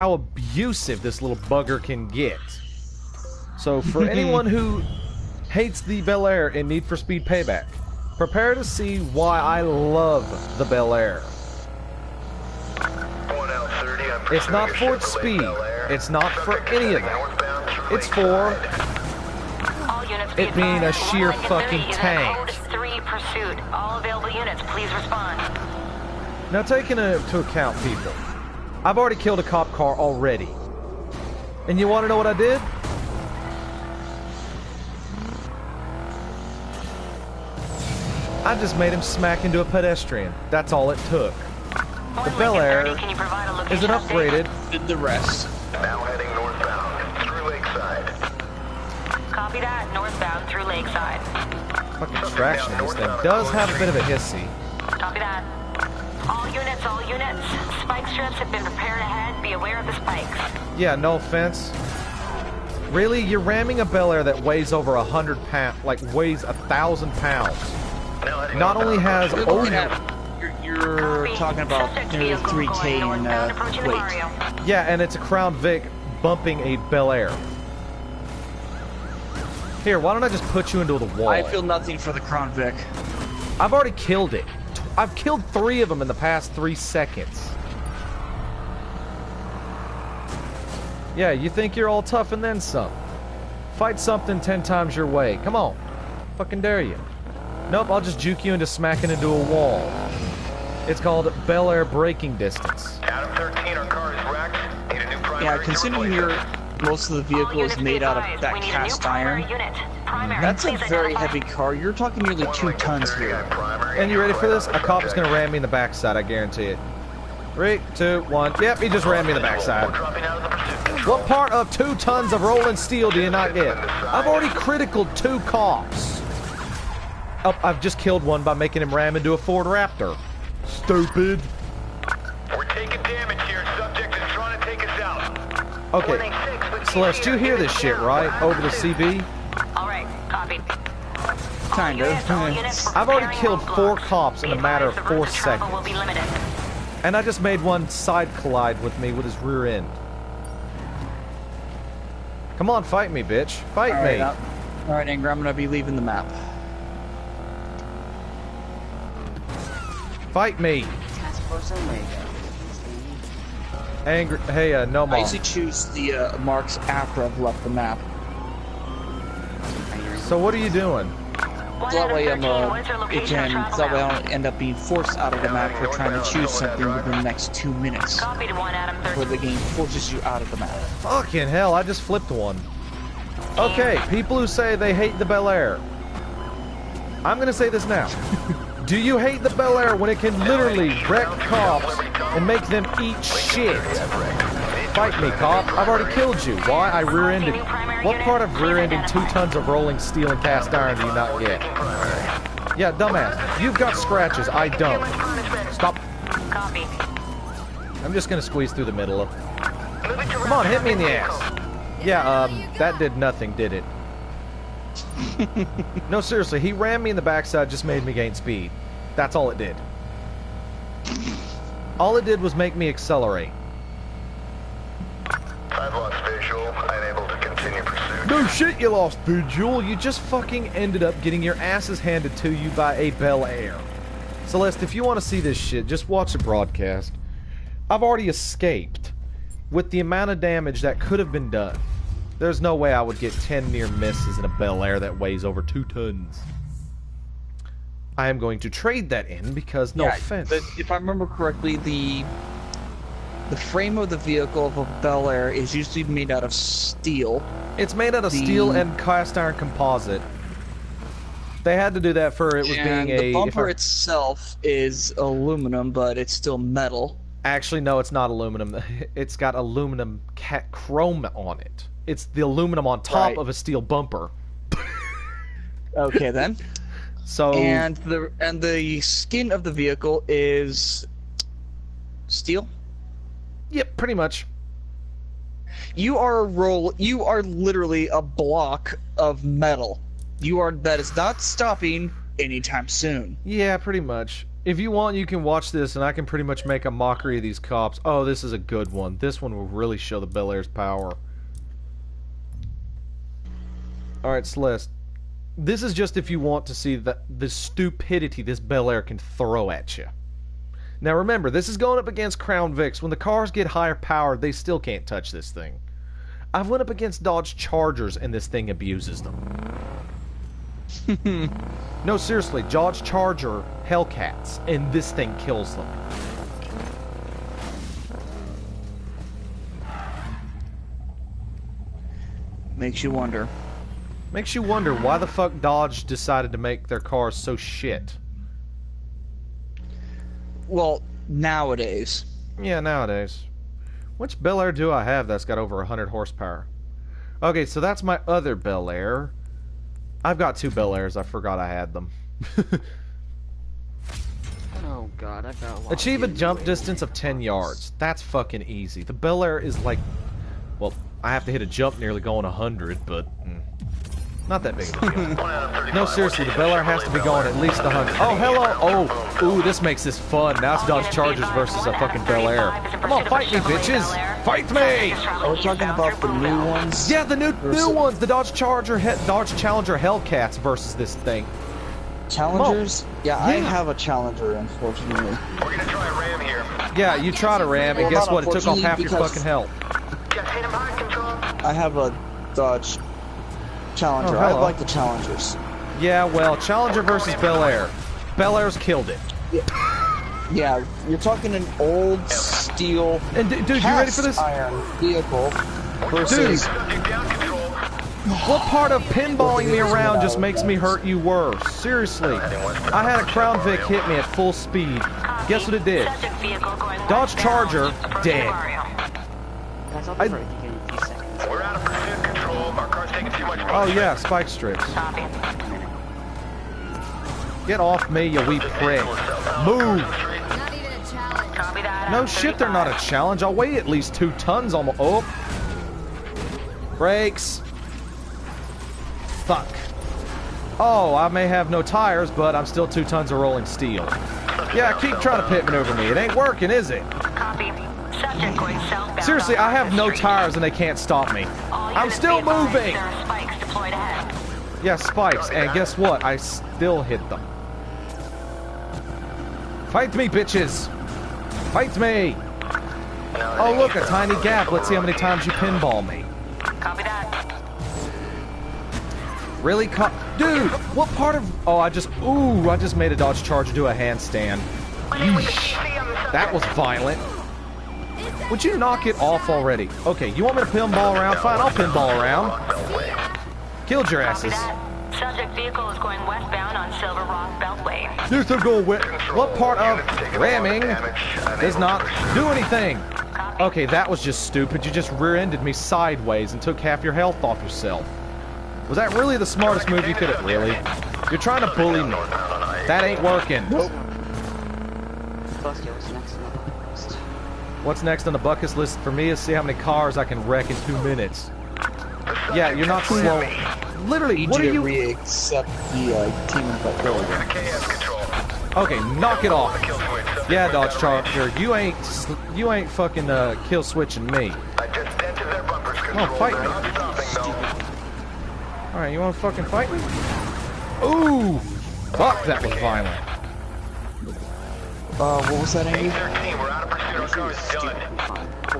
how abusive this little bugger can get. So for anyone who hates the Bel Air in Need for Speed Payback, prepare to see why I love the Bel Air. It's not for its speed. It's not for any of that. It's for it being a sheer fucking tank. 3 pursuit. All available units, please respond. Now taking into account, people, I've already killed a cop car already. And you want to know what I did? I just made him smack into a pedestrian. That's all it took. The Bel Air isn't upgraded. Did the rest. Now heading northbound through Lakeside. Copy that. Northbound through Lakeside. Fucking traction in this thing does have a bit of a hissy. Copy that. All units, all units. Spike strips have been prepared ahead. Be aware of the spikes. Yeah, no offense. Really? You're ramming a Bel Air that weighs over 100 pounds, like weighs 1,000 pounds. Not only has You're talking about nearly 3K in weight. Yeah, and it's a Crown Vic bumping a Bel Air. Here, why don't I just put you into the wall? I feel nothing for the Crown Vic. I've already killed it. I've killed 3 of them in the past 3 seconds. Yeah, you think you're all tough and then some. Fight something 10 times your way. Come on. Fucking dare you. Nope, I'll just juke you into smacking into a wall. It's called Bel Air braking distance. Adam 13, our car is wrecked. Need a new primary. Yeah, considering most of the vehicle is made out of that cast iron, that's a very heavy car. You're talking nearly 2 tons here. And you ready for this? A cop is going to ram me in the backside, I guarantee it. 3, 2, 1. Yep, he just rammed me in the backside. What part of 2 tons of rolling steel do you not get? I've already criticaled 2 cops. Oh, I've just killed one by making him ram into a Ford Raptor. Stupid. We're taking damage here. Subject is trying to take us out. Okay, Celeste, you hear this shit, right? Over the CB? Alright, copy. Kind of. I've already killed 4 cops in a matter of 4 seconds. And I just made one side collide with me with his rear end. Come on, fight me, bitch. Fight me. Alright, Anger, I'm gonna be leaving the map. Fight me. Angry. Hey, no more. I usually choose the marks after I've left the map. So what are you doing? So that way that way I don't end up being forced out of the map for trying to choose something within the next 2 minutes. Where the game forces you out of the map. Fucking hell, I just flipped one. Okay, people who say they hate the Bel Air. I'm gonna say this now. Do you hate the Bel Air when it can literally wreck cops and make them eat shit? Fight me, cop. I've already killed you. Why? I rear-ended. What part of rear-ending 2 tons of rolling steel and cast iron do you not get? Yeah, dumbass. You've got scratches. I don't. Stop. I'm just gonna squeeze through the middle of. Come on, hit me in the ass. Yeah, that did nothing, did it? No, seriously, he rammed me in the backside, just made me gain speed. That's all it did. All it did was make me accelerate. I've lost visual, unable to continue pursuit. No shit, you lost visual. You just fucking ended up getting your asses handed to you by a Bel Air. Celeste, if you want to see this shit, just watch the broadcast. I've already escaped. With the amount of damage that could have been done, there's no way I would get 10 near misses in a Bel Air that weighs over 2 tons. I am going to trade that in because, no offense. If I remember correctly, the frame of the vehicle of a Bel Air is usually made out of steel. It's made out of steel and cast iron composite. They had to do that for it was being a... the bumper itself is aluminum, but it's still metal. Actually, no, it's not aluminum. It's got aluminum chrome on it. It's the aluminum on top of a steel bumper. Okay, then. So and the skin of the vehicle is steel? Yep, pretty much. You are literally a block of metal. That is not stopping anytime soon. Yeah, pretty much. If you want, you can watch this, and I can pretty much make a mockery of these cops. Oh, this is a good one. This one will really show the Bel Air's power. Alright, Celeste. This is just if you want to see the stupidity this Bel Air can throw at you. Now remember, this is going up against Crown Vics. When the cars get higher powered, they still can't touch this thing. I've went up against Dodge Chargers, and this thing abuses them. No, seriously, Dodge Charger Hellcats, and this thing kills them. Makes you wonder. Makes you wonder why the fuck Dodge decided to make their cars so shit. Well, nowadays. Yeah, nowadays. Which Bel Air do I have that's got over 100 horsepower? Okay, so that's my other Bel Air. I've got two Bel Airs. I forgot I had them. Oh god, I've got a lot. Achieve a jump distance of 10 yards. That's fucking easy. The Bel Air is like... Well, I have to hit a jump nearly going 100, but... not that big of a deal. No, seriously, the Bel Air has to be going at least 100. Oh, hello! Oh, ooh, this makes this fun. Now it's Dodge Chargers versus a fucking Bel Air. Come on, fight me, bitches! Fight me! Are we talking about the new ones? Yeah, the new ones. The Dodge Challenger Hellcats versus this thing. Challengers? Yeah, I have a Challenger, unfortunately. We're gonna try a ram here. Yeah, you try to ram, and guess what? It took off half your fucking health. I have a Dodge Challenger. Oh, I like the Challengers. Yeah, well, Challenger versus Bel Air. Bel Air's killed it. Yeah, you're talking an old steel And dude, you ready for this? iron vehicle versus... What part of pinballing me around just makes me hurt you worse? Seriously. I had a Crown Vic hit me at full speed. Guess what it did? Dodge Charger, dead. We're out of pursuit control. Our car's taking too much. Oh yeah, spike strips. Get off me, you wee prick. Move! No shit, they're not a challenge. I'll weigh at least 2 tons on my... Oh. Brakes. Fuck. Oh, I may have no tires, but I'm still 2 tons of rolling steel. Yeah, keep trying to pit maneuver me. It ain't working, is it? Seriously, I have no tires and they can't stop me. I'm still moving! Yeah, spikes, and guess what? I still hit them. Fight me, bitches! Fight me! Oh, look, a tiny gap. Let's see how many times you pinball me. Copy that. Really? Dude, what part of... Oh, I just made a Dodge Charger do a handstand. Yeesh. That was violent. Would you knock it off already? Okay, you want me to pinball around? Fine, I'll pinball around. Killed your asses. Subject vehicle is going westbound on Silver Rock Beltway. You're still going wet. What part of ramming does not do anything? Okay, that was just stupid. You just rear-ended me sideways and took half your health off yourself. Was that really the smartest move you could have? Really? You're trying to bully me. That ain't working. Nope. What's next on the bucket list for me is see how many cars I can wreck in 2 minutes. Yeah, you're not slow. Literally, what are you... Accept the team invite. Okay, knock it off. Yeah, Dodge Charger, you ain't fucking kill switching me. Come on, fight me. Alright, you wanna fucking fight me? Ooh! Fuck, that was violent. What was that, Andy?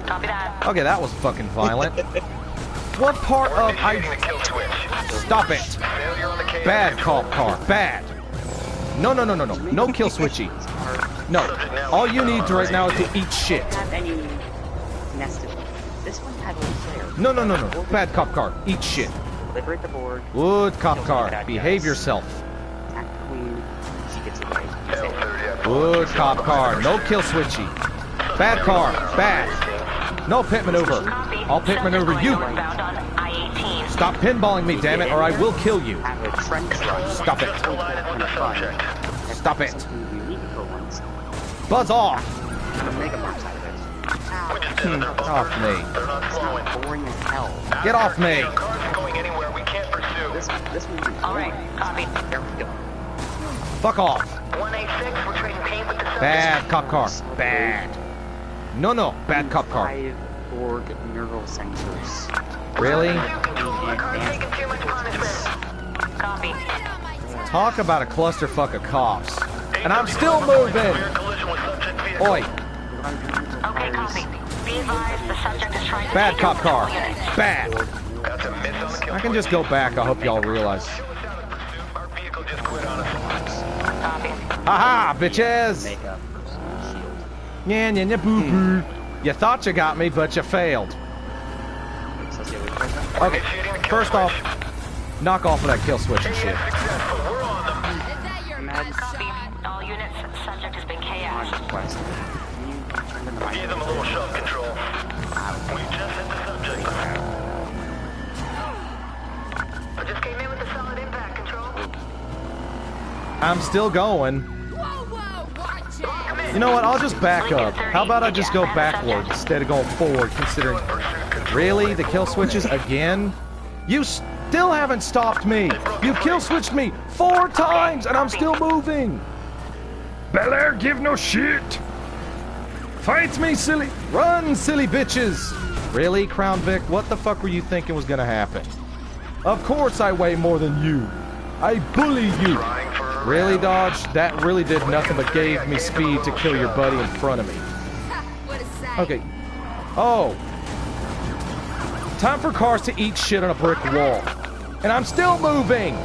Copy that. Okay, that was fucking violent. What part of Stop it! Bad cop car. Bad. No. No kill switchy. No. All you need right now is to eat shit. No. Bad cop car. Eat shit. Liberate the board. Good cop car. Behave yourself. Attack the queen. She gets away. Good cop car. No kill switchy. Bad car. Bad. No pit maneuver. I'll pit maneuver you. Stop pinballing me, damn it, or I will kill you. Stop it. Stop it. Buzz off. Off me. Get off me. Alright, copy. Fuck off. 186, we're trading paint with the subject. Bad cop car. Bad. No, no. Bad cop car. 5 Borg neural sensors. Really? Taking too much punishment. Copy. Talk about a clusterfuck of cops. And I'm still moving. Oi. Okay, copy. Be advised, the subject is trying to Bad take cop out car. all units. Bad. That's a miss on the kill. I can just go back. I hope y'all realize. Our vehicle just quit on us. Copy. Aha, bitches. Make a personal shield. Yeah, yeah, yeah, boo boo. You thought you got me, but you failed. So let's see what we can do. Okay, first off, knock off of that kill switch and shit. Successful. We're on them. Copy. All units, subject has been On KO'd. request. Can you turn into my Give them a little shove control. We just hit the subject. I just came in with a solid impact control. I'm still going. You know what? I'll just back up. How about I just go backward instead of going forward, considering... Really? The kill switches again? You still haven't stopped me! You kill switched me 4 times and I'm still moving! Bel Air, give no shit! Fight me, silly... Run, silly bitches! Really, Crown Vic? What the fuck were you thinking was gonna happen? Of course I weigh more than you! I bully you! Really, Dodge? That really did nothing but gave me speed to kill your buddy in front of me. Okay. Oh. Time for cars to eat shit on a brick wall. And I'm still moving!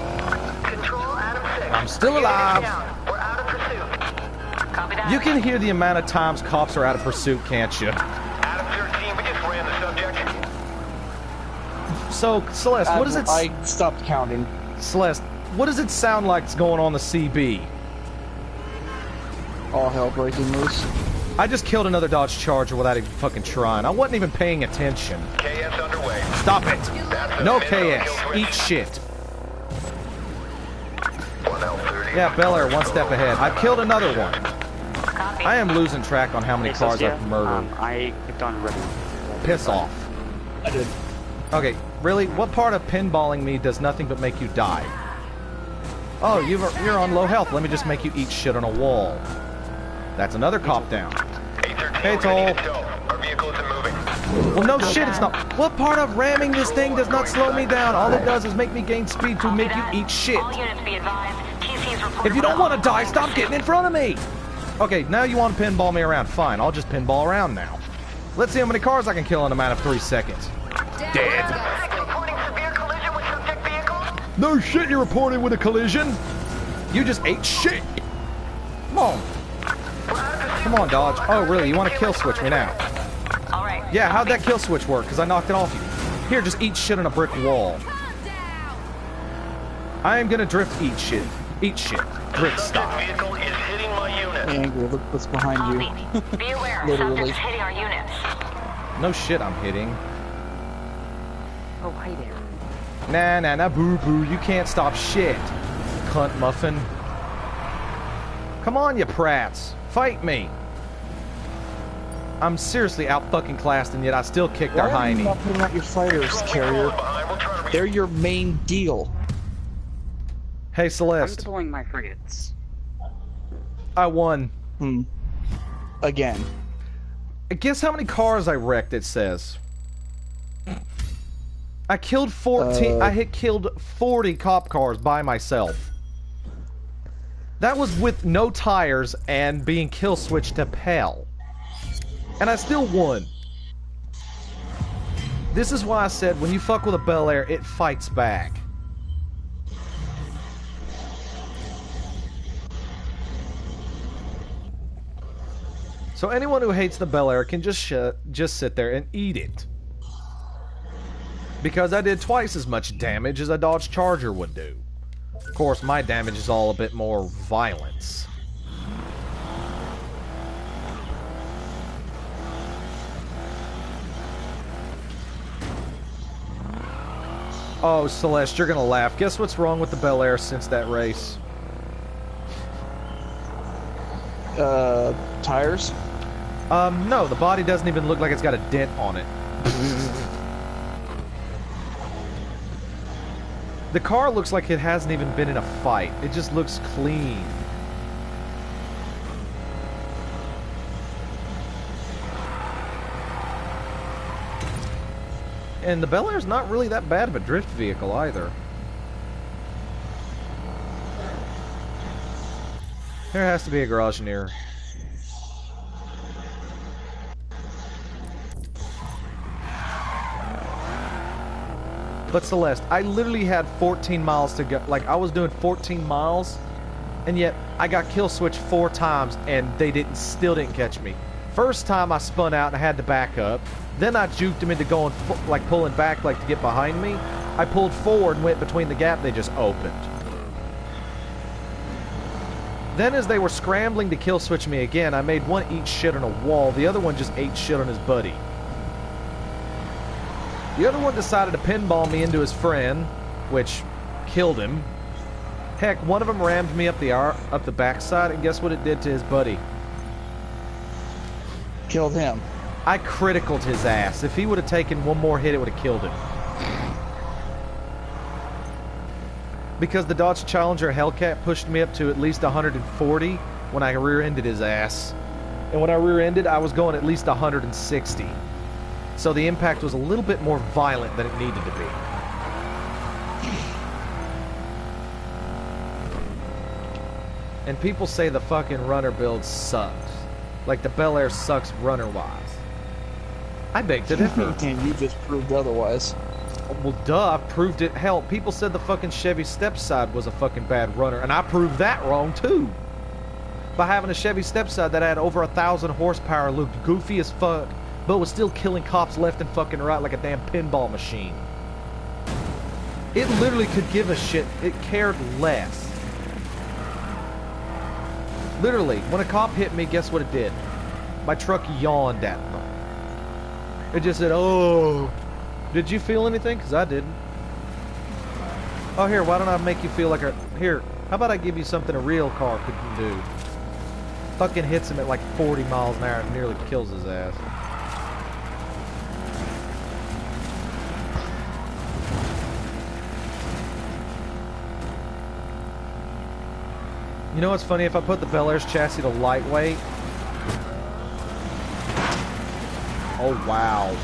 Control, Adam 6. I'm still alive. We're out of pursuit. Copy that. You can hear the amount of times cops are out of pursuit, can't you? Adam 13, we just ran the subject. So, Celeste, what does it... I stopped counting. Celeste, what does it sound like is going on the CB? All hell breaking loose. I just killed another Dodge Charger without even fucking trying. I wasn't even paying attention. KS underway. Stop it! That's a No miss on the KS. kill switch. Eat shit. 1L30. Yeah, Bel Air, one step ahead. I killed another one. Copy. I am losing track on how many Hey, cars Sophia, I've murdered. I clicked on red. Piss off. I did. Okay, really? What part of pinballing me does nothing but make you die? Oh, you're on low health. Let me just make you eat shit on a wall. That's another cop down. Hey, Toll. Our vehicle isn't moving. Well, no shit, it's not. What part of ramming this thing does not slow me down? All it does is make me gain speed to make you eat shit. All units be advised. TC's reported. If you don't want to die, stop getting in front of me! Okay, now you want to pinball me around. Fine, I'll just pinball around now. Let's see how many cars I can kill in a matter of 3 seconds. Dead. Reporting severe collision with subject vehicle. No shit, you're reporting with a collision. You just ate shit. Come on. Come on, Dodge. Oh, really? You want to kill switch me now? All right. Yeah, how'd that kill switch work? Because I knocked it off you. Here, just eat shit on a brick wall. I am gonna drift eat shit. Eat shit. Drift stop. Vehicle is hitting my unit. Angry, look what's behind you. Copy. Be aware. Literally. Subject is hitting our units. No shit I'm hitting. Oh, hi there. Nah, boo boo. You can't stop shit. Cunt muffin. Come on, you prats. Fight me. I'm seriously out fucking classed and yet I still kicked their Why are you hiney. not putting out your fighters, carrier? They're your main deal. Hey, I'm Celeste. deploying my frigates. I won. Again. Guess how many cars I wrecked, it says. I killed 14. I killed 40 cop cars by myself. That was with no tires and being kill switched to Pell. And I still won. This is why I said when you fuck with a Bel Air, it fights back. So anyone who hates the Bel Air can just sit there and eat it. Because I did twice as much damage as a Dodge Charger would do. Of course, my damage is all a bit more violence. Oh, Celeste, you're gonna laugh. Guess what's wrong with the Bel Air since that race? Tires? No, the body doesn't even look like it's got a dent on it. The car looks like it hasn't even been in a fight. It just looks clean. And the Bel Air's not really that bad of a drift vehicle either. There has to be a garage near. But Celeste, I literally had 14 miles to go. Like, I was doing 14 miles, and yet I got kill switched 4 times, and they still didn't catch me. First time I spun out and I had to back up. Then I juked them into going, like, pulling back, like, to get behind me. I pulled forward and went between the gap they just opened. Then as they were scrambling to kill switch me again, I made one eat shit on a wall. The other one just ate shit on his buddy. The other one decided to pinball me into his friend, which killed him. Heck, one of them rammed me up the backside, and guess what it did to his buddy? Killed him. I criticaled his ass. If he would have taken one more hit, it would have killed him. Because the Dodge Challenger Hellcat pushed me up to at least 140 when I rear-ended his ass. And when I rear-ended, I was going at least 160. So the impact was a little bit more violent than it needed to be. And people say the fucking runner build sucks. Like the Bel Air sucks runner-wise. I beg to differ. And you just proved otherwise. Well, duh, I proved it. Hell, people said the fucking Chevy Stepside was a fucking bad runner, and I proved that wrong, too. By having a Chevy Stepside that had over 1,000 horsepower, looked goofy as fuck, but was still killing cops left and fucking right like a damn pinball machine. It literally could give a shit. It cared less. Literally, when a cop hit me, guess what it did? My truck yawned at them. It just said, oh. Did you feel anything? Because I didn't. Oh, here, why don't I make you feel like a... Here, how about I give you something a real car could do? Fucking hits him at like 40 miles an hour and nearly kills his ass. You know what's funny? If I put the Bel Air's chassis to lightweight... Oh, wow.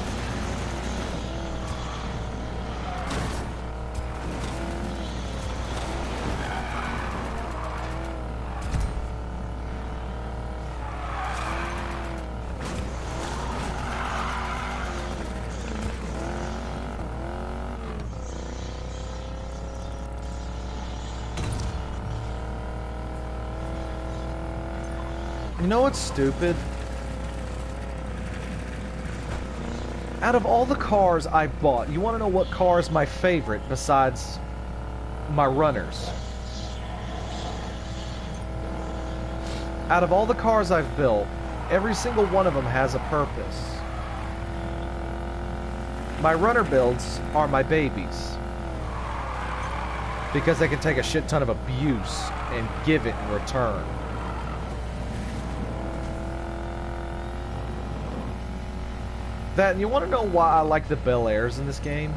You know what's stupid? Out of all the cars I bought, you want to know what car is my favorite besides my runners? Out of all the cars I've built, every single one of them has a purpose. My runner builds are my babies. Because they can take a shit ton of abuse and give it in return. That, and you want to know why I like the Bel Airs in this game?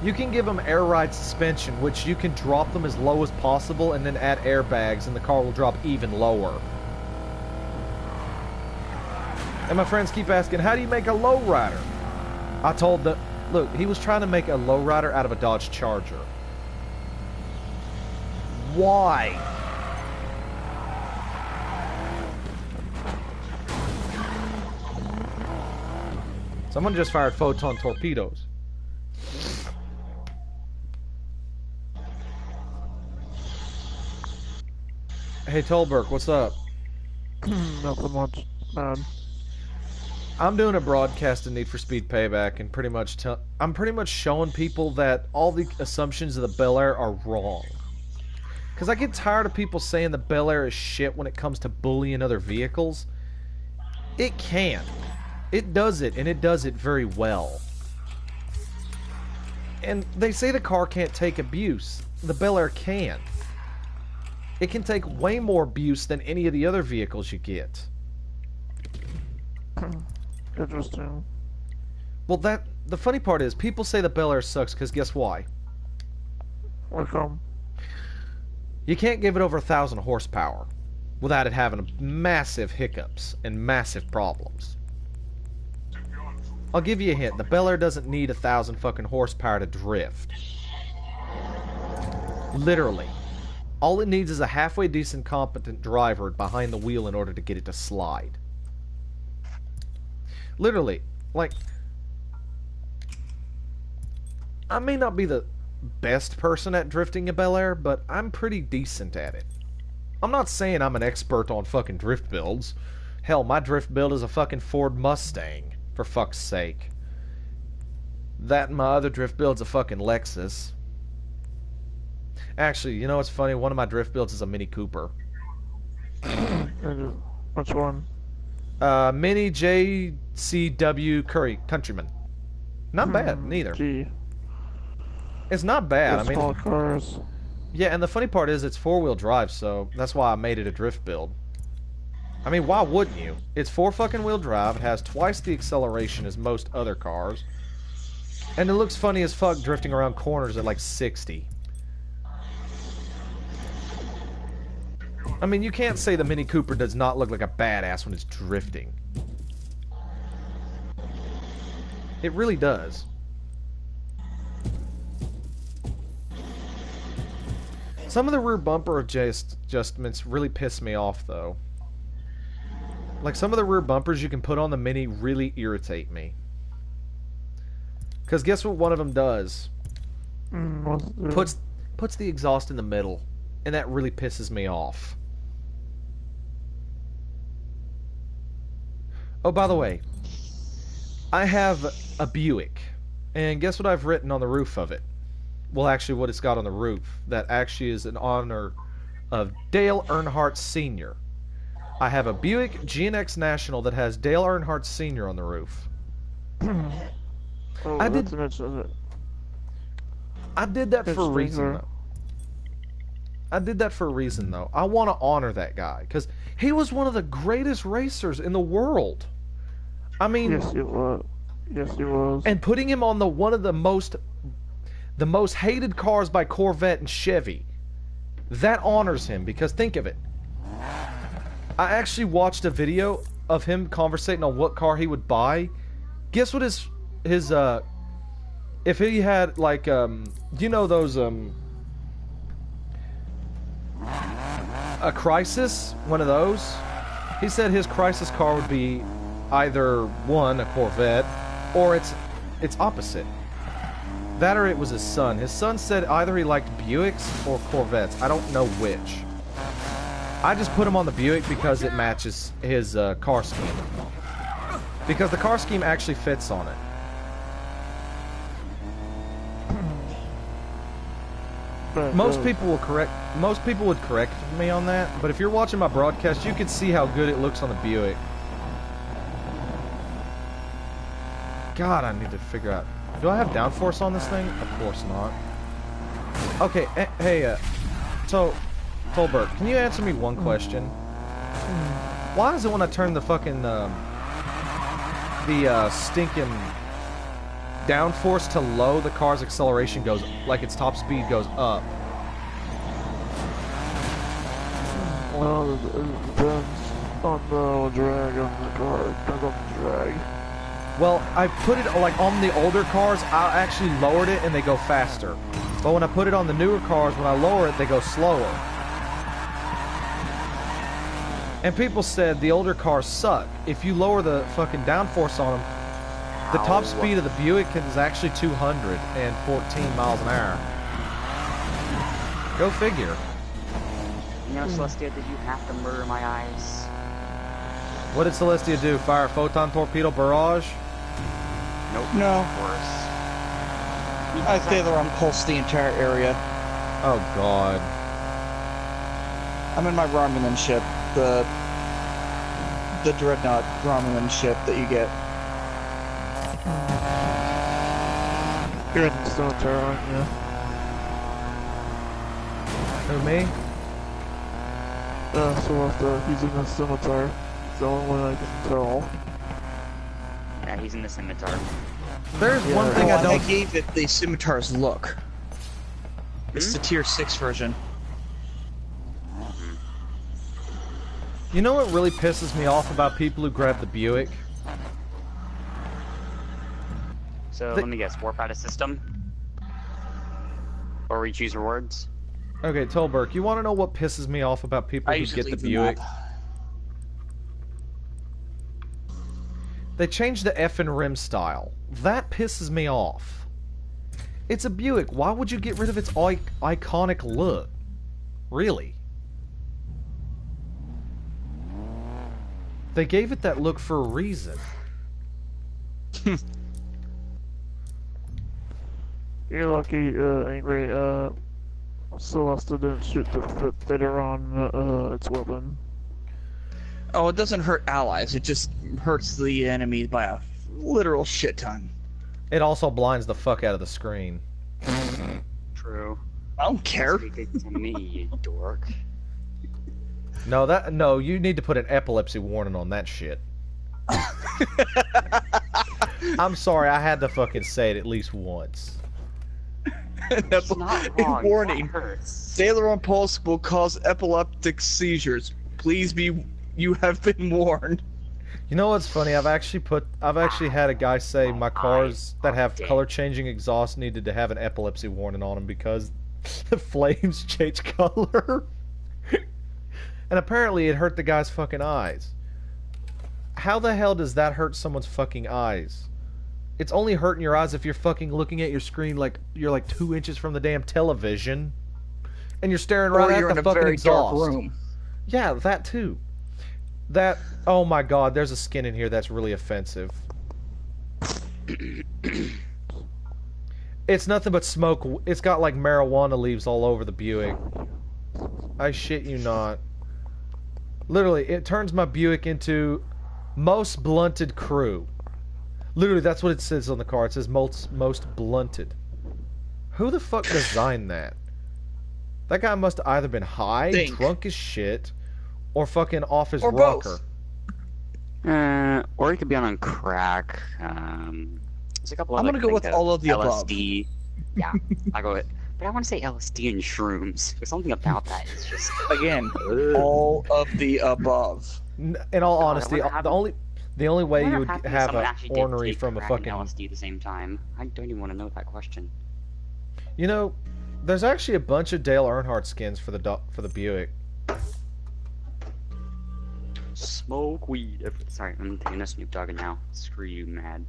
You can give them air ride suspension, which you can drop them as low as possible and then add airbags and the car will drop even lower. And my friends keep asking, how do you make a lowrider? I told them, look, he was trying to make a lowrider out of a Dodge Charger. Why? Someone just fired photon torpedoes. Hey Tolberg, what's up? Nothing much, man. I'm doing a broadcast of Need for Speed Payback, and I'm pretty much showing people that all the assumptions of the Bel Air are wrong. Because I get tired of people saying the Bel Air is shit when it comes to bullying other vehicles. It can. It does it, and it does it very well. And they say the car can't take abuse. The Bel Air can. It can take way more abuse than any of the other vehicles you get. Interesting. Well, the funny part is, people say the Bel Air sucks because guess why? Why come? You can't give it over 1,000 horsepower without it having massive hiccups and massive problems. I'll give you a hint. The Bel Air doesn't need 1,000 fucking horsepower to drift. Literally. All it needs is a halfway decent competent driver behind the wheel in order to get it to slide. Literally. Like, I may not be the best person at drifting a Bel Air, but I'm pretty decent at it. I'm not saying I'm an expert on fucking drift builds. Hell, my drift build is a fucking Ford Mustang, for fuck's sake. That and my other drift build's a fucking Lexus. Actually, you know what's funny? One of my drift builds is a Mini Cooper. Which one? Mini JCW Countryman. Not bad, neither. Gee. It's not bad. I mean, small cars. Yeah, and the funny part is it's four-wheel drive, so that's why I made it a drift build. I mean, why wouldn't you? It's four fucking wheel drive. It has twice the acceleration as most other cars. And it looks funny as fuck drifting around corners at like 60. I mean, you can't say the Mini Cooper does not look like a badass when it's drifting. It really does. Some of the rear bumper adjustments really piss me off, though. Like, some of the rear bumpers you can put on the Mini really irritate me. Because guess what one of them does? Puts the exhaust in the middle. And that really pisses me off. Oh, by the way. I have a Buick. And guess what I've written on the roof of it? Well, actually, what it's got on the roof. That actually is in honor of Dale Earnhardt Sr. I have a Buick GNX National that has Dale Earnhardt Sr. on the roof. Oh, I did that for a reason, though. I did that for a reason, though. I want to honor that guy, because he was one of the greatest racers in the world. I mean... Yes, he was. Yes, he was. And putting him on one of the most hated cars by Corvette and Chevy, that honors him, because think of it. I actually watched a video of him conversating on what car he would buy. Guess what his if he had, like, you know those, a Crisis, one of those? He said his Crisis car would be either, one, a Corvette, or its opposite. That or it was his son. His son said either he liked Buicks or Corvettes. I don't know which. I just put him on the Buick because it matches his car scheme. Because the car scheme actually fits on it. Most people would correct me on that, but if you're watching my broadcast, you can see how good it looks on the Buick. God, I need to figure out. Do I have downforce on this thing? Of course not. Okay, hey, Tolbert, can you answer me one question? Why is it when I turn the fucking, stinking downforce to low, the car's acceleration goes, like its top speed goes up? Well, it depends on the drag on the car. It depends on the drag. Well, I put it, like, on the older cars, I actually lowered it and they go faster. But when I put it on the newer cars, when I lower it, they go slower. And people said the older cars suck. If you lower the fucking downforce on them, the top speed of the Buick is actually 214 miles an hour. Go figure. You know, Celestia, did you have to murder my eyes? What did Celestia do? Fire a photon torpedo barrage? Nope. No. Worse. I think they're on pulse the entire area. Oh god. I'm in my Romulan ship, the Dreadnought Romulan ship that you get. You're in the cemetery, aren't you? Who, me? So he's in the cemetery. He's the only one I can tell. Yeah, he's in the scimitar. There's one thing I don't... I gave it the scimitar's look. It's the tier 6 version. You know what really pisses me off about people who grab the Buick? So let me guess, warp out of system? Or we choose rewards? Okay, Tolberg, you want to know what pisses me off about people who get the Buick? They changed the effing rim style. That pisses me off. It's a Buick. Why would you get rid of its iconic look? Really? They gave it that look for a reason. You're lucky, Angry, Celesta didn't shoot the fitter on, its weapon. Oh, it doesn't hurt allies, it just hurts the enemy by a literal shit ton. It also blinds the fuck out of the screen. True. I don't care. Speak it to me, you dork. No, you need to put an epilepsy warning on that shit. I'm sorry, I had to fucking say it at least once. It's not wrong. Warning. That hurts. Sailor on pulse will cause epileptic seizures. You have been warned. You know what's funny? I've actually had a guy say my cars that have color changing exhaust needed to have an epilepsy warning on them because the flames change color. And apparently it hurt the guy's fucking eyes. How the hell does that hurt someone's fucking eyes? It's only hurting your eyes if you're fucking looking at your screen like you're like 2 inches from the damn television, and you're staring right at the fucking exhaust. Dark room. Yeah, that too. Oh my god, there's a skin in here that's really offensive. It's nothing but smoke. It's got like marijuana leaves all over the Buick. I shit you not. Literally, it turns my Buick into most blunted crew. Literally, that's what it says on the car. It says most blunted. Who the fuck designed that? That guy must have either been high, drunk as shit, or fucking off his rocker. Or he could be on crack. There's a couple. I'm gonna go with all of the LSD. Yeah, I go with. But I want to say LSD and shrooms. There's something about that. It's just again all of the above. In all honesty, the only way you would have an ornery from a fucking LSD at the same time. I don't even want to know that question. You know, there's actually a bunch of Dale Earnhardt skins for the Buick. Smoke weed. Sorry, I'm taking a Snoop Dogg now. Screw you, mad.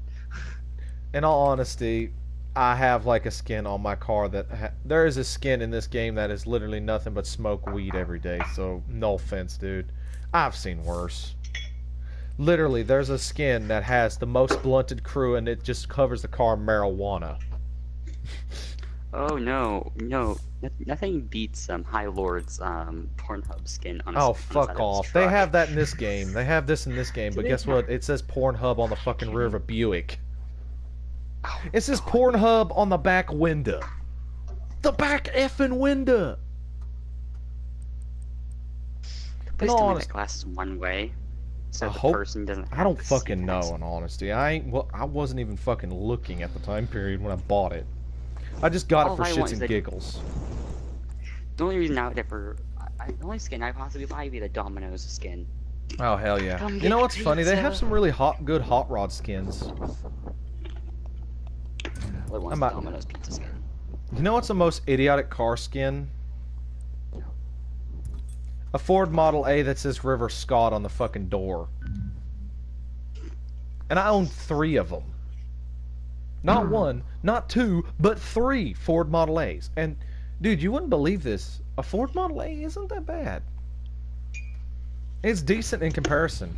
In all honesty, I have like a skin on my car that there is a skin in this game that is literally nothing but smoke weed every day. So no offense, dude. I've seen worse. Literally, there's a skin that has the most blunted crew, and it just covers the car marijuana. Oh no, nothing beats High Lord's Pornhub skin. Oh fuck off! They have that in this game. They have this in this game, but guess what? It says Pornhub on the fucking rear of a Buick. It says Pornhub on the back window. The back effing window. Please tell me that glass is one way, so the person doesn't. I don't fucking know. In honesty, I wasn't even fucking looking at the time period when I bought it. I just got it for shits and giggles. The only reason I would ever, the only skin I possibly buy would be the Domino's skin. Oh hell yeah! You know what's funny? They have some really good hot rod skins. Domino's pizza skin. You know what's the most idiotic car skin? A Ford Model A that says River Scott on the fucking door. And I own 3 of them. Not 1, not 2, but 3 Ford Model A's. And, dude, you wouldn't believe this. A Ford Model A isn't that bad. It's decent in comparison.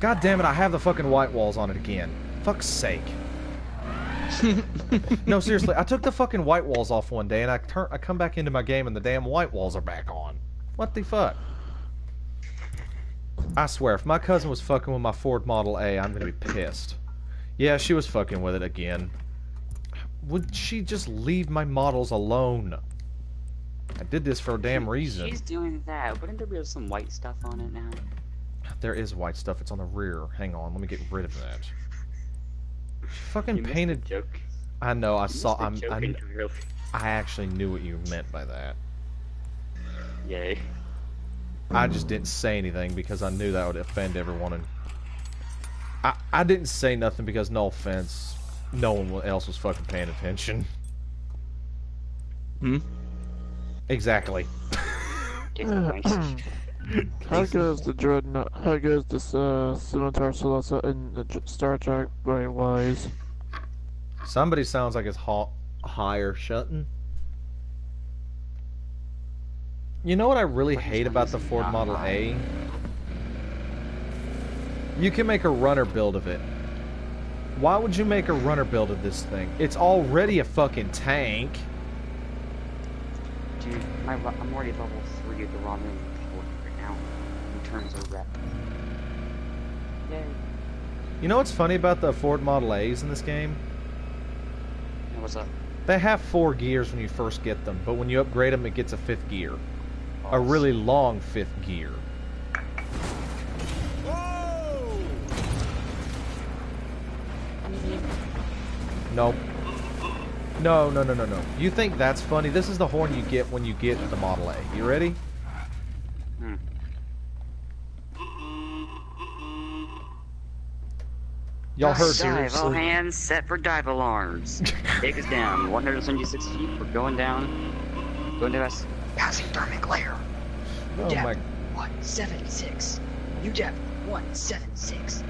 God damn it, I have the fucking white walls on it again. Fuck's sake. No, seriously, I took the fucking white walls off one day, and I come back into my game, and the damn white walls are back on. What the fuck? I swear, if my cousin was fucking with my Ford Model A, I'm gonna be pissed. Yeah, she was fucking with it again. Would she just leave my models alone? I did this for a damn reason. She's doing that. Wouldn't there be some white stuff on it now? There is white stuff. It's on the rear. Hang on. Let me get rid of that. Fucking painted. Joke. I know. I saw. I actually knew what you meant by that. Yay. I just didn't say anything because I knew that would offend everyone. And I didn't say nothing because, no offense, no one else was fucking paying attention. Hmm? Exactly. How goes the Dreadnought? How goes this Scimitar Celesta in the Star Trek by Wise? Somebody sounds like it's higher shutting. You know what I really hate about the Ford Model A? You can make a runner build of it. Why would you make a runner build of this thing? It's already a fucking tank. Dude, I'm already level 3 of the raw milling right now, in terms of rep. Yay. You know what's funny about the Ford Model A's in this game? Yeah, what's up? They have 4 gears when you first get them, but when you upgrade them, it gets a 5th gear. A really long 5th gear. Nope. No. You think that's funny? This is the horn you get when you get the Model A. You ready? Y'all heard Dive, all hands set for dive alarms. Take us down. 176 feet. We're going down. Going to us. Passing thermic layer. Oh my. 176. New depth 176.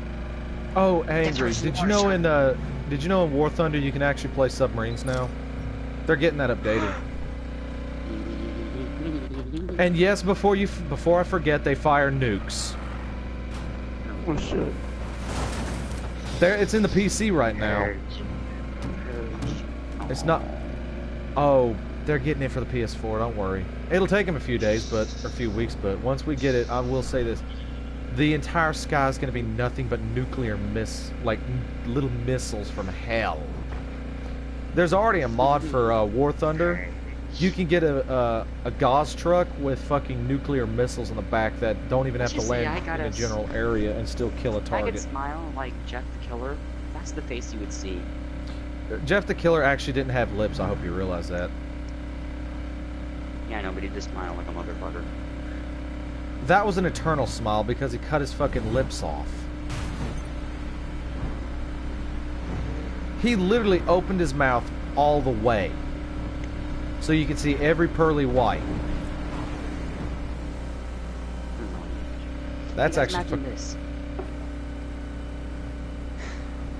Oh, Angry. Did you know in War Thunder you can actually play submarines now? They're getting that updated. And yes, before I forget, they fire nukes. Oh shit. It's in the PC right now. It's not. Oh, they're getting it for the PS4. Don't worry. It'll take them a few days, or a few weeks. But once we get it, I will say this: the entire sky is going to be nothing but nuclear like little missiles from hell. There's already a mod for War Thunder. You can get a Gauss truck with fucking nuclear missiles in the back that don't even have to land in a general area and still kill a target. I could smile like Jeff the Killer. That's the face you would see. Jeff the Killer actually didn't have lips. I hope you realize that. Yeah, I know, but he did smile like a motherfucker. That was an eternal smile because he cut his fucking lips off. He literally opened his mouth all the way. So you can see every pearly white. That's actually... Imagine this.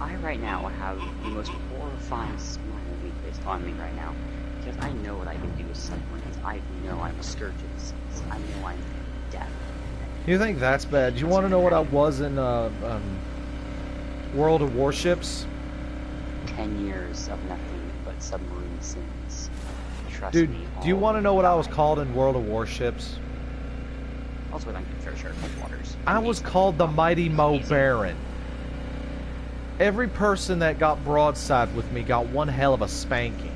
I right now have the most horrifying smile face on me right now. Because I know what I can do with submarines. I know I'm a scourge of the seas. I know I'm death. You think that's bad? Do you want to know what I was in World of Warships? 10 years of nothing but submarine sins. Trust Dude, me, do you want to know what I was called in World of Warships? Also, I'm fair share of waters. I was called the Mighty Mo Baron. Every person that got broadside with me got one hell of a spanking.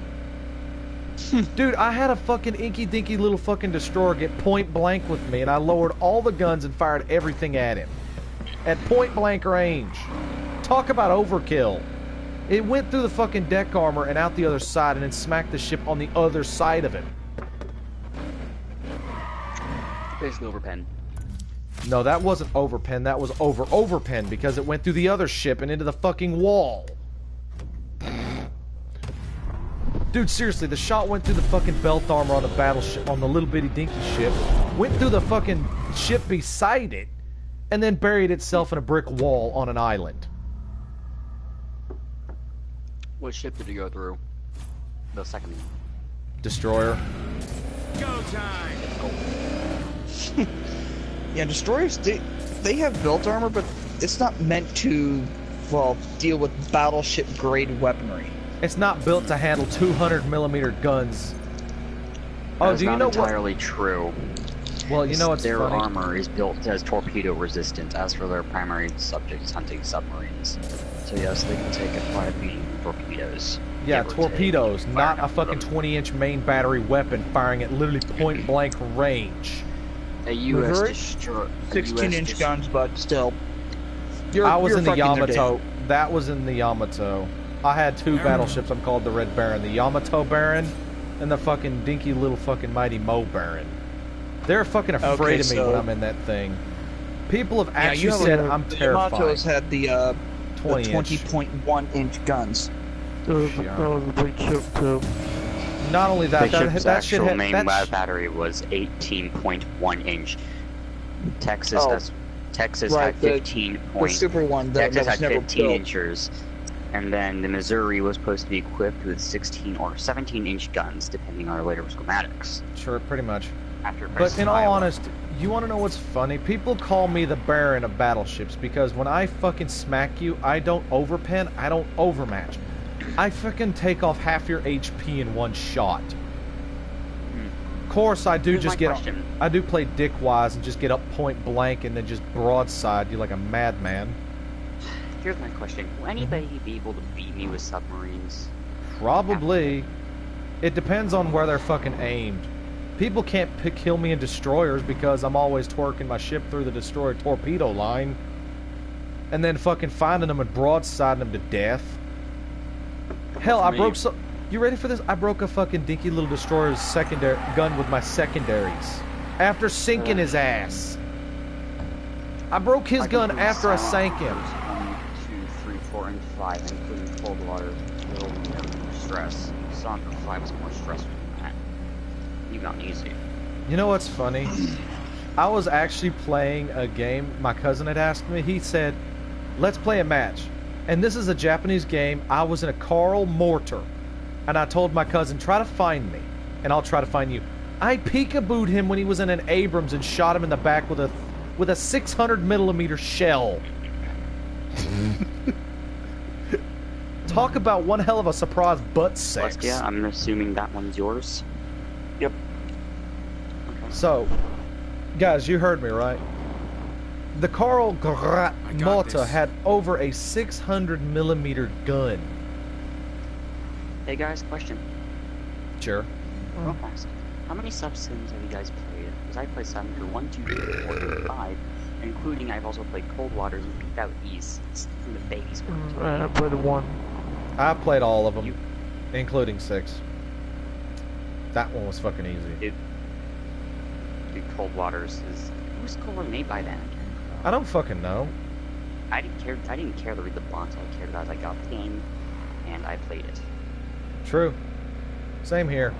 Dude, I had a fucking inky-dinky little fucking destroyer get point blank with me, and I lowered all the guns and fired everything at him. At point blank range. Talk about overkill. It went through the fucking deck armor and out the other side and then smacked the ship on the other side of him. Basically overpen. No, that wasn't overpen. That was overpen because it went through the other ship and into the fucking wall. Dude, seriously, the shot went through the fucking belt armor on the battleship, on the little bitty dinky ship, went through the fucking ship beside it, and then buried itself in a brick wall on an island. What ship did you go through? The second one. Destroyer. Go time! Yeah, destroyers, they have built armor, but it's not meant to, well, deal with battleship-grade weaponry. It's not built to handle 200mm guns. Oh, do you know what? That's not entirely true. Well, you know what's their funny? armor is built as torpedo resistant, as for their primary subjects hunting submarines. So yes, they can take quite a few torpedoes. Yeah, torpedoes, not a fucking 20-inch main battery weapon firing at literally point-blank range. A U.S. Missouri? destroyer. 16-inch guns, but still. I was in the fucking their Yamato. That was in the Yamato. I had two battleships. I'm called the Red Baron, the Yamato Baron, and the fucking dinky little fucking Mighty Mo Baron. They're fucking afraid of me when I'm in that thing. People have actually said I'm terrified. The Yamatos had the 20.1-inch guns. That was a big ship too. Not only that, The ship's that shit actual had, main that battery was 18.1 inch. Texas Right, had the 15 The super one that Texas was had never 15 built. inches, and then the Missouri was supposed to be equipped with 16 or 17 inch guns, depending on our later schematics. Sure, pretty much. After But in all honesty, you want to know what's funny? People call me the Baron of battleships because when I fucking smack you, I don't overpen, I don't overmatch. I fucking take off half your HP in one shot. Of course, I do I do play dickwise and just get up point blank and then just broadside you like a madman. Here's my question: will anybody be able to beat me with submarines? Probably. It depends on where they're fucking aimed. People can't kill me in destroyers because I'm always twerking my ship through the destroyer torpedo line and then fucking finding them and broadsiding them to death. Hell, I broke some... You ready for this? I broke a fucking dinky little destroyer's secondary gun with my secondaries after sinking his ass. I broke his gun after I sank him. 1, 2, 3, 4, and 5, including cold water, will no stress. Sonic 5 is more stressful than that. You got easy. You know what's funny? I was actually playing a game. My cousin had asked me. He said, "Let's play a match." And this is a Japanese game. I was in a Carl Mortar. And I told my cousin, try to find me, and I'll try to find you. I peekabooed him when he was in an Abrams and shot him in the back with a 600mm shell. Talk about one hell of a surprise butt sex. Yeah, I'm assuming that one's yours. Yep. Okay. So, guys, you heard me, right? The Carl Mortar had over a 600mm gun. Hey guys, question. Sure. Real fast. How many sub-sims have you guys played? Because I played Silent Hill 1, 2, 3, 4, and 5, including I've also played Cold Waters and Peeked Out East from the base. I played 1. I played all of them, including 6. That one was fucking easy. Dude, Cold Waters is... Who's Cold Water made by then? I don't fucking know. I didn't care to read the box. All I cared about is I got the game, and I played it. True. Same here.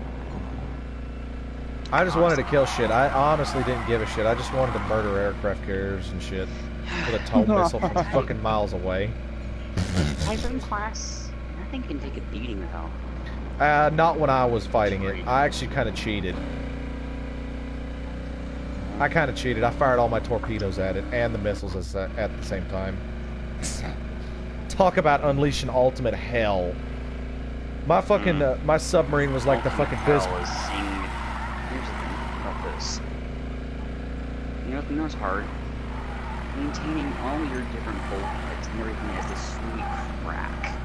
I just wanted to kill shit. I honestly didn't give a shit. I just wanted to murder aircraft carriers and shit with a tow missile from fucking miles away. Typhoon class, nothing can take a beating though. Not when I was fighting it. I actually kind of cheated. I fired all my torpedoes at it and the missiles at the same time. Talk about unleashing ultimate hell. My fucking my submarine was like the fucking Here's the thing about this. You know what's hard? Maintaining all your different bulkheads and everything as this sweet crack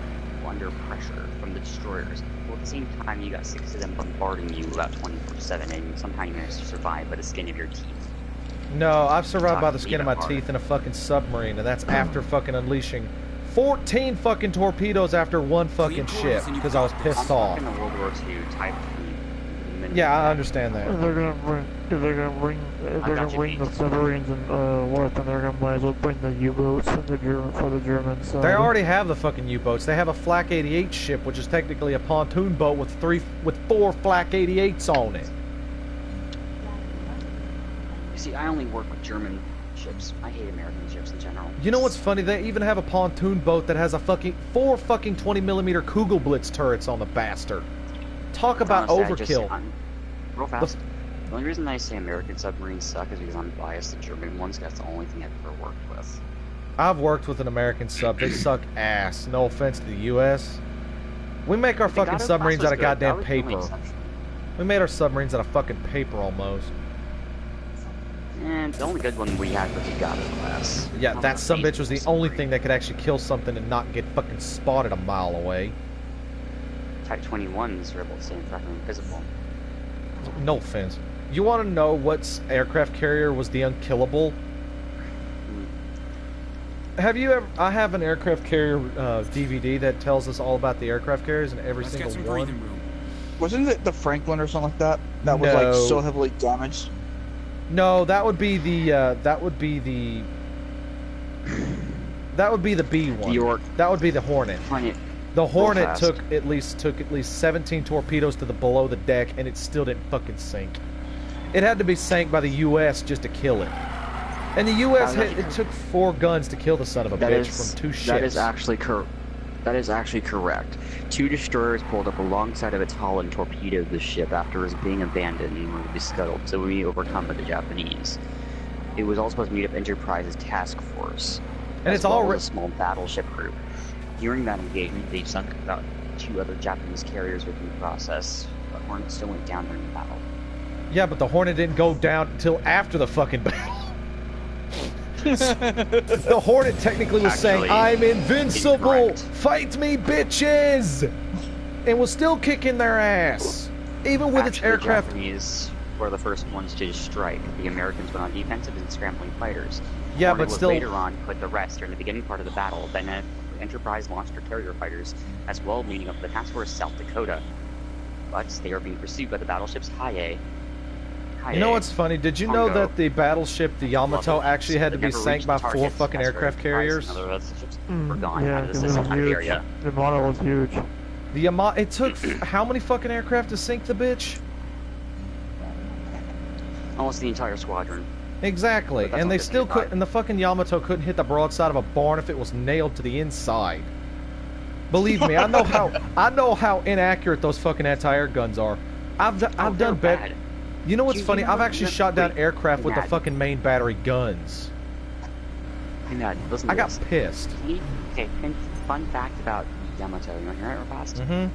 under pressure from the destroyers. Well, at the same time, you got 6 of them bombarding you about 24/7, and somehow you managed to survive by the skin of your teeth. No, I've survived by the skin of my teeth in a fucking submarine, and that's after fucking unleashing 14 fucking torpedoes after one fucking ship because I was pissed off. In the World War II Type 3. Yeah, I understand that. If they're gonna bring the submarines and what, then they're gonna might as well bring the U-boats for the Germans. They already have the fucking U-boats. They have a Flak 88 ship, which is technically a pontoon boat with 4 Flak 88s on it. You see, I only work with German ships. I hate American ships in general. You know what's funny? They even have a pontoon boat that has a fucking 4 fucking 20mm Kugelblitz turrets on the bastard. Talk about honestly, overkill. Real fast. The only reason I say American submarines suck is because I'm biased to German ones. That's the only thing I've ever worked with. I've worked with an American sub. They suck ass. No offense to the U.S. We make our fucking submarines out of goddamn paper. We made our submarines out of fucking paper almost. And the only good one we had was the Gado class. Yeah, that sumbitch was the only thing that could actually kill something and not get fucking spotted a mile away. Type 21s are able to stay fucking invisible. No offense. You want to know what aircraft carrier was the unkillable? Have you ever... I have an aircraft carrier DVD that tells us all about the aircraft carriers and every single one. Wasn't it the Franklin or something like that? That was like so heavily damaged? No, that would be the, that would be the B one. York. That would be the Hornet. The Hornet took at least 17 torpedoes to the below the deck, and it still didn't fucking sink. It had to be sank by the U.S. just to kill it. And the U.S. it took 4 guns to kill the son of a bitch from 2 ships. That is actually correct. 2 destroyers pulled up alongside of its hull and torpedoed the ship after it was being abandoned and would be scuttled, so we overcome by the Japanese. It was also supposed to meet up Enterprise's task force, and it's already a small battleship group. During that engagement, they sunk about 2 other Japanese carriers within the process, but Hornet still went down during the battle. Yeah, but the Hornet didn't go down until after the fucking battle. The Hornet technically was saying, "I'm invincible! Incorrect. Fight me, bitches!" And was still kicking their ass. Even with its aircraft... The Japanese were the first ones to strike. The Americans went on defensive and scrambling fighters. Yeah, Hornet but would still... later on put the rest during the beginning part of the battle. Then Enterprise launched their carrier fighters as well, leading up to the task force South Dakota. But they were being pursued by the battleships High-A. You know what's funny? Did you know that the battleship, the Yamato, actually had to be sank by 4 fucking aircraft carriers? Were gone out of the it was system huge. area. The Yamato was huge. The Yamato, it took how many fucking aircraft to sink the bitch? Almost the entire squadron. Exactly, and they still couldn't, and the fucking Yamato couldn't hit the broadside of a barn if it was nailed to the inside. Believe me, I know how inaccurate those fucking anti-air guns are. I've done better. You know what's funny? I've actually shot down aircraft with the fucking main battery guns. Hey, Mad, listen to I got this. pissed. Okay, fun fact about Yamato. You want to hear it real fast? Mm-hmm.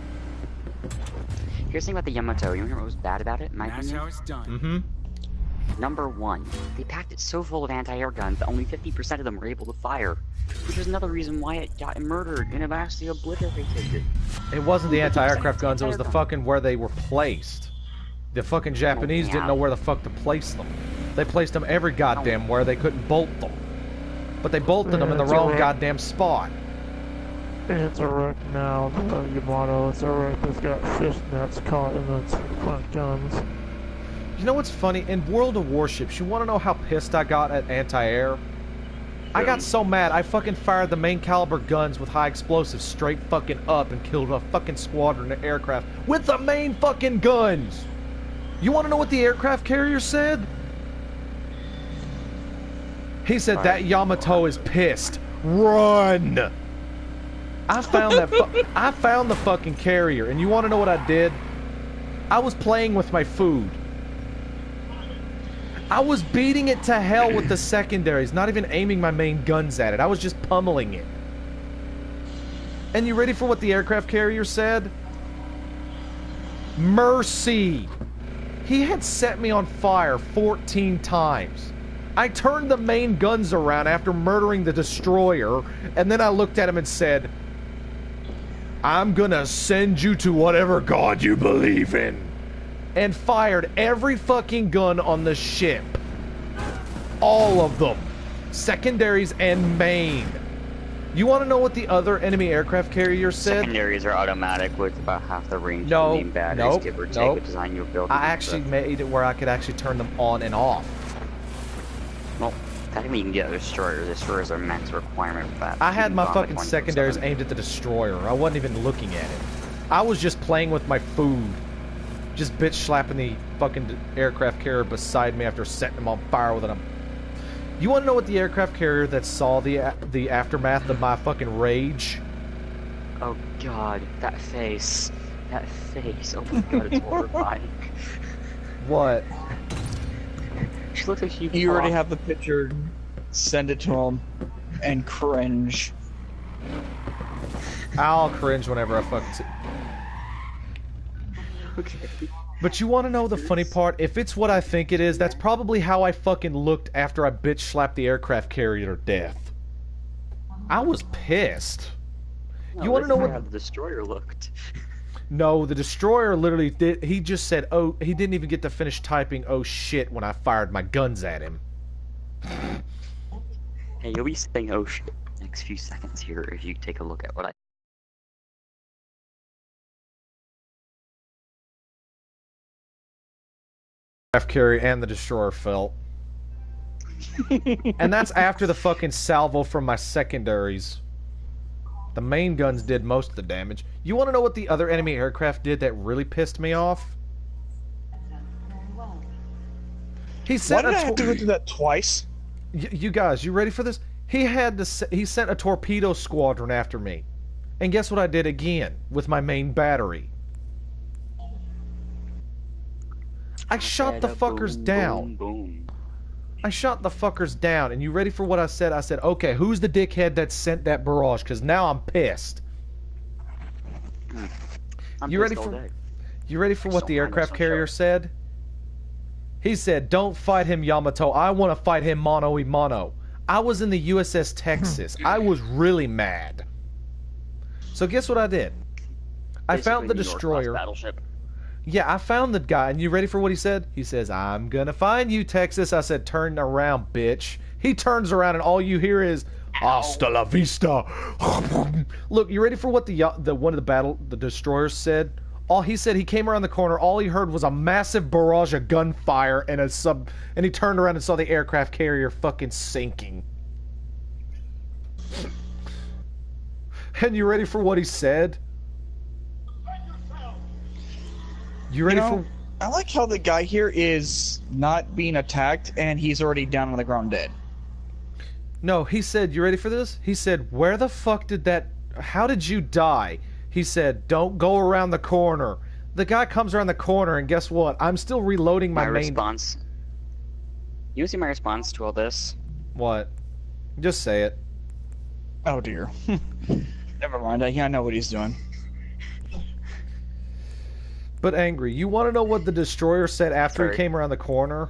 Here's the thing about the Yamato. You want to hear what was bad about it, in my opinion? That's how it's done. Mm-hmm. Number 1, they packed it so full of anti-air guns that only 50% of them were able to fire. Which is another reason why it got murdered and it actually obliterated it. It wasn't the anti-aircraft guns, it was the fucking where they were placed. The fucking Japanese didn't know where the fuck to place them. They placed them every goddamn where they couldn't bolt them. But they bolted them in the wrong goddamn spot. It's a wreck now, the Yamato. It's a wreck that's got fishnets caught in its front guns. You know what's funny? In World of Warships, you want to know how pissed I got at anti-air? I got so mad, I fucking fired the main caliber guns with high explosives straight fucking up and killed a fucking squadron of aircraft with the main fucking guns! You want to know what the aircraft carrier said? He said, "That Yamato is pissed. Run!" I found that I found the fucking carrier, and you want to know what I did? I was playing with my food. I was beating it to hell with the secondaries, not even aiming my main guns at it. I was just pummeling it. And you ready for what the aircraft carrier said? Mercy! He had set me on fire 14 times. I turned the main guns around after murdering the destroyer, and then I looked at him and said, "I'm gonna send you to whatever god you believe in." And fired every fucking gun on the ship. All of them. Secondaries and main. You want to know what the other enemy aircraft carrier said? Secondaries are automatic with about half the range No, of the main batteries, give or take, with design you build. I actually made it where I could actually turn them on and off. Well, technically you can get destroyers. Destroyers are max requirement for that. I had my fucking secondaries aimed at the destroyer. I wasn't even looking at it. I was just playing with my food. Just bitch slapping the fucking aircraft carrier beside me after setting him on fire with it. You want to know what the aircraft carrier that saw the aftermath of my fucking rage? Oh god, that face. That face. Oh my god, it's horrifying. What? She looks like she. You already have the picture. Send it to him and cringe. I'll cringe whenever I fucking see. Okay. But you want to know the funny part? If it's what I think it is, that's probably how I fucking looked after I bitch slapped the aircraft carrier to death. I was pissed. No, You want to know what how the destroyer looked? No, the destroyer literally did. He just said, "Oh," he didn't even get to finish typing "oh shit" when I fired my guns at him. Hey, you'll be saying "oh shit" next few seconds here if you take a look at what I. Aircraft carrier and the destroyer fell. And that's after the fucking salvo from my secondaries. The main guns did most of the damage. You want to know what the other enemy aircraft did that really pissed me off? He sent Why did I have to go through that twice? You guys, you ready for this? He sent a torpedo squadron after me. And guess what I did again with my main battery? I shot the fuckers down. Boom. I shot the fuckers down, and you ready for what I said? I said, okay, who's the dickhead that sent that barrage? Because now I'm pissed. You ready for what the aircraft carrier said? He said, don't fight him, Yamato. I want to fight him mano a mano. I was in the USS Texas. I was really mad. So guess what I did? I found the destroyer. Battleship. Yeah, I found the guy, and you ready for what he said? He says, I'm gonna find you, Texas. I said, turn around, bitch. He turns around, and all you hear is, hasta la vista. Look, you ready for what the one of the destroyers said? All he said, he came around the corner, all he heard was a massive barrage of gunfire and and he turned around and saw the aircraft carrier fucking sinking. And you ready for what he said? You ready for... I like how the guy here is not being attacked and he's already down on the ground dead. No, he said, you ready for this? He said, where the fuck did that... How did you die? He said, don't go around the corner. The guy comes around the corner and guess what? I'm still reloading my main... response. You see my response to all this? What? Just say it. Oh dear. Never mind, I know what he's doing. But Angry, you want to know what the destroyer said after he came around the corner?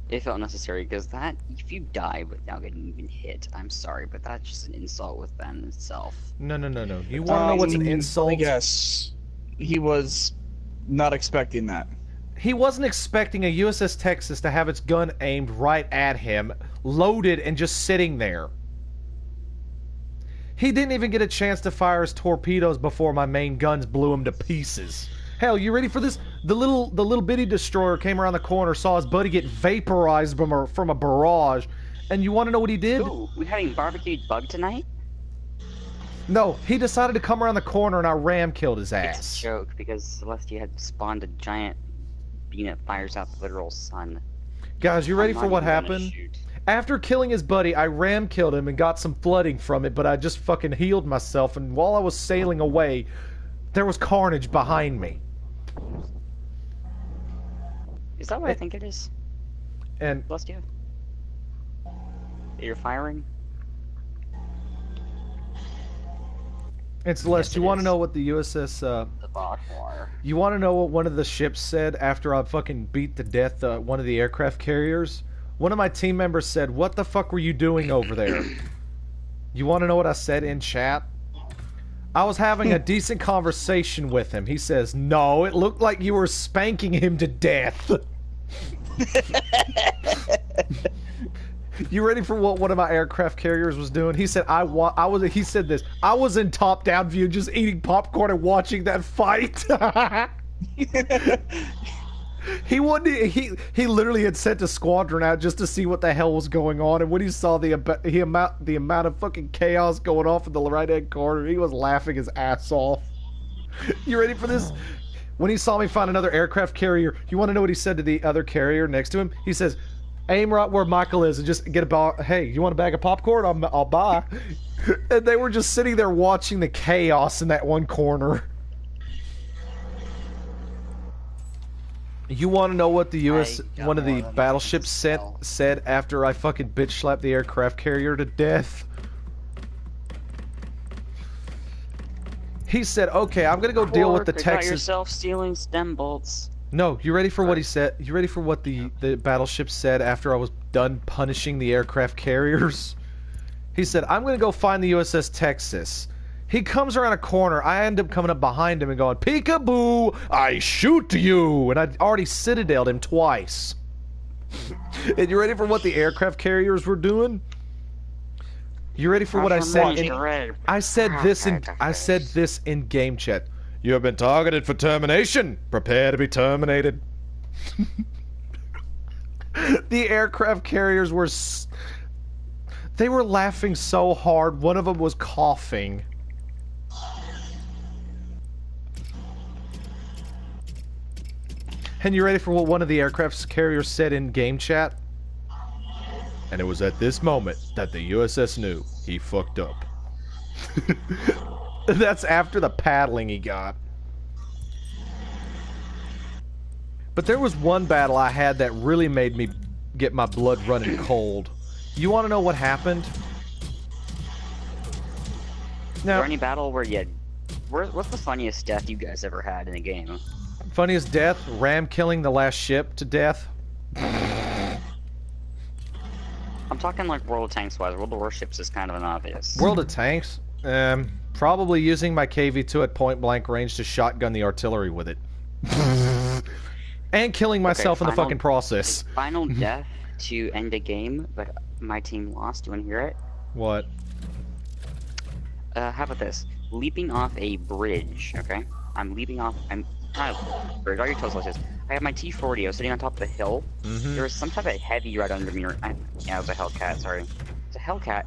It felt necessary because that, if you die without getting even hit, I'm sorry, but that's just an insult within itself. No. You want to know what's an insult? I guess he was not expecting that. He wasn't expecting a USS Texas to have its gun aimed right at him, loaded and just sitting there. He didn't even get a chance to fire his torpedoes before my main guns blew him to pieces. Hell, you ready for this? The little bitty destroyer came around the corner, saw his buddy get vaporized from a barrage, and you want to know what he did? Ooh, we having barbecued bug tonight? No, he decided to come around the corner and I ram killed his ass. It's a joke because Celestia had spawned a giant being that fires out the literal sun. Guys, you ready for what happened? After killing his buddy, I ram killed him and got some flooding from it, but I just fucking healed myself, and while I was sailing away, there was carnage behind me. Is that what I think it is? And Celestia? You're firing? And Celeste, Yes, you want to know what the USS, the Baltimore. You want to know what one of the ships said after I fucking beat to death one of the aircraft carriers? One of my team members said, what the fuck were you doing over there? You want to know what I said in chat? I was having a decent conversation with him. He says, no, it looked like you were spanking him to death. You ready for what one of my aircraft carriers was doing? He said, he said this, I was in top-down view just eating popcorn and watching that fight. He literally had sent a squadron out just to see what the hell was going on, and when he saw the amount of fucking chaos going off in the right-hand corner, he was laughing his ass off. You ready for this? When he saw me find another aircraft carrier, you want to know what he said to the other carrier next to him? He says, aim right where Michael is and just get a ball. Hey, you want a bag of popcorn? I'll buy. And they were just sitting there watching the chaos in that one corner. You want to know what the one of the battleships said after I fucking bitch slapped the aircraft carrier to death? He said, okay, I'm gonna go deal with the Texas... yourself stealing stem bolts. No, you ready for what he said? You ready for what the battleship said after I was done punishing the aircraft carriers? He said, I'm gonna go find the USS Texas. He comes around a corner. I end up coming up behind him and going, "Peekaboo! I shoot you!" And I'd already citadeled him twice. And you ready for what the aircraft carriers were doing? You ready for what I said? I said this in game chat. You have been targeted for termination. Prepare to be terminated. The aircraft carriers were... They were laughing so hard, one of them was coughing. And you ready for what one of the aircraft carriers said in game chat? And it was at this moment that the USS knew he fucked up. That's after the paddling he got. But there was one battle I had that really made me get my blood running cold. You want to know what happened? Is there any battle where you... What's the funniest death you guys ever had in a game? Funniest death? Ram killing the last ship to death? I'm talking like World of Tanks wise. World of Warships is kind of an obvious. World of Tanks? Probably using my KV-2 at point blank range to shotgun the artillery with it. And killing myself in the fucking process. Final death to end a game, but my team lost. Do you want to hear it? What? How about this? Leaping off a bridge, okay? I'm leaping off... I'm not a bridge. All your toes like this. I have my T-40. I was sitting on top of the hill. There was some type of heavy right under me. Yeah, it was a Hellcat, sorry. It's a Hellcat.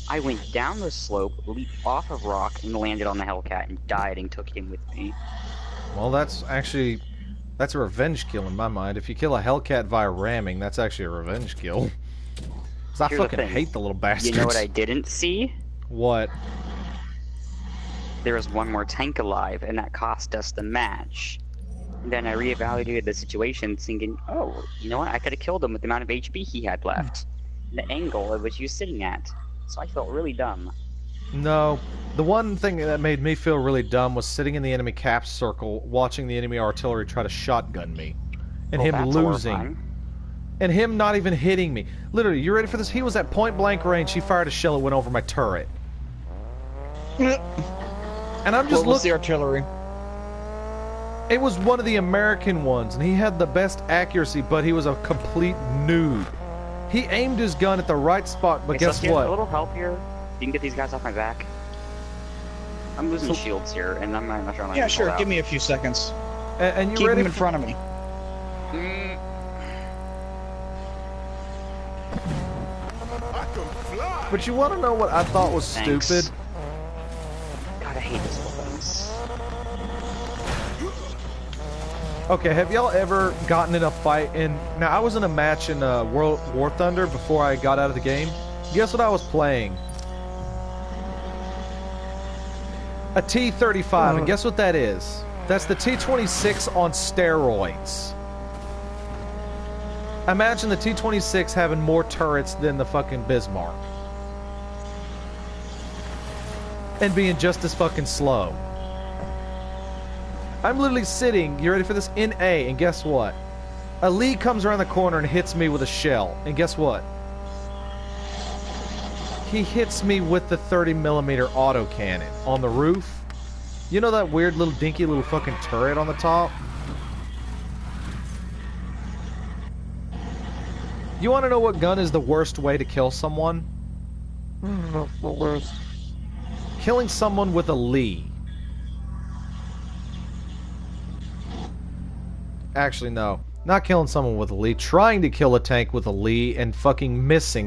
I went down the slope, leaped off a rock, and landed on the Hellcat and died and took him with me. Well, that's actually... That's a revenge kill in my mind. If you kill a Hellcat via ramming, that's actually a revenge kill. Because I fucking hate the little bastards. You know what I didn't see? What? There was one more tank alive, and that cost us the match. And then I reevaluated the situation, thinking, oh, you know what? I could have killed him with the amount of HP he had left. The angle at which he was sitting at. So I felt really dumb. No. The one thing that made me feel really dumb was sitting in the enemy cap circle, watching the enemy artillery try to shotgun me. And him losing. And him not even hitting me. Literally, you ready for this? He was at point blank range, he fired a shell that went over my turret. And I'm just What was the artillery? It was one of the American ones, and he had the best accuracy, but he was a complete noob. He aimed his gun at the right spot, but guess what? A little help here. You can get these guys off my back. I'm losing shields here, and I'm not sure. Yeah, sure. Give me a few seconds. And you keep ready them in front of me. But you want to know what I thought was stupid? God, I hate this weapons. Okay, have y'all ever gotten in a fight in... Now, I was in a match in World War Thunder before I got out of the game. Guess what I was playing? A T-35, and guess what that is? That's the T-26 on steroids. Imagine the T-26 having more turrets than the fucking Bismarck. And being just as fucking slow. I'm literally sitting, you ready for this, in A, and guess what? A lead comes around the corner and hits me with a shell, and guess what? He hits me with the 30mm autocannon on the roof. You know that weird little dinky little fucking turret on the top? You want to know what gun is the worst way to kill someone? Not the worst. Killing someone with a Lee. Actually, no. Not killing someone with a Lee. Trying to kill a tank with a Lee and fucking missing